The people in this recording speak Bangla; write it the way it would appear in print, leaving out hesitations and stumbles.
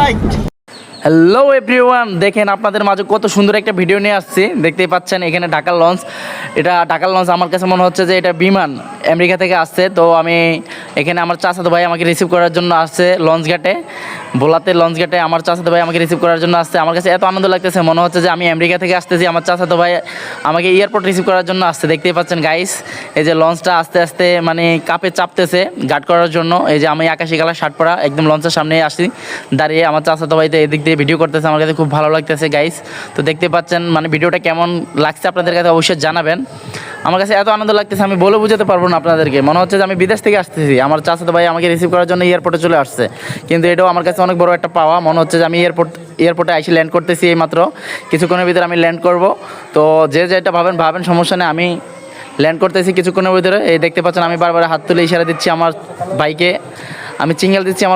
রাইট। হ্যালো এভরিওয়ান, দেখেন আপনাদের মাঝে কত সুন্দর একটা ভিডিও নিয়ে আসছি। দেখতেই পাচ্ছেন এখানে ঢাকার লঞ্চ। এটা ঢাকার লঞ্চ, আমার কাছে মনে হচ্ছে যে এটা বিমান আমেরিকা থেকে আসছে। তো আমি এখানে আমার চাচাতো ভাই আমাকে রিসিভ করার জন্য আসছে লঞ্চ ঘাটে, ভোলাতে লঞ্চ ঘাটে আমার চাচাতো ভাই আমাকে রিসিভ করার জন্য আসছে। আমার কাছে এত আনন্দ লাগতেছে, মনে হচ্ছে যে আমি আমেরিকা থেকে আসতেছি, আমার চাচাতো ভাই আমাকে এয়ারপোর্ট রিসিভ করার জন্য আসছে। দেখতেই পাচ্ছেন গাইস, এই যে লঞ্চটা আস্তে আস্তে মানে কাপে চাপতেছে গার্ড করার জন্য। এই যে আমি আকাশি কালার শার্ট পরা একদম লঞ্চের সামনে আসি দাঁড়িয়ে, আমার চাচাতো ভাই তো এদিক দিয়ে ভিডিও করতেছে, আমার কাছে খুব ভালো লাগতেছে গাইস। তো দেখতে পাচ্ছেন মানে ভিডিওটা কেমন লাগছে আপনাদের কাছে অবশ্যই জানাবেন। আমার কাছে এত আনন্দ লাগতেছে আমি বলে বোঝাতে পারবো না আপনাদেরকে। মনে হচ্ছে যে আমি বিদেশ থেকে আসতেছি, আমার চাচাতো ভাই আমাকে রিসিভ করার জন্য এয়ারপোর্টে চলে আসছে। কিন্তু এটাও আমার কাছে অনেক বড় একটা পাওয়া। মনে হচ্ছে যে আমি এয়ারপোর্টে এসে ল্যান্ড করতেছি এই মাত্র, কিছুক্ষণের ভিতরে আমি ল্যান্ড করব। তো যে যেটা ভাবেন সমস্যা নেই, আমি ল্যান্ড করতেছি কিছুক্ষণের ভিতরে। এই দেখতে পাচ্ছেন আমি বারবার হাত তুলে ইশারা দিচ্ছি আমার বাইকে, আমি সিগন্যাল দিচ্ছি আমার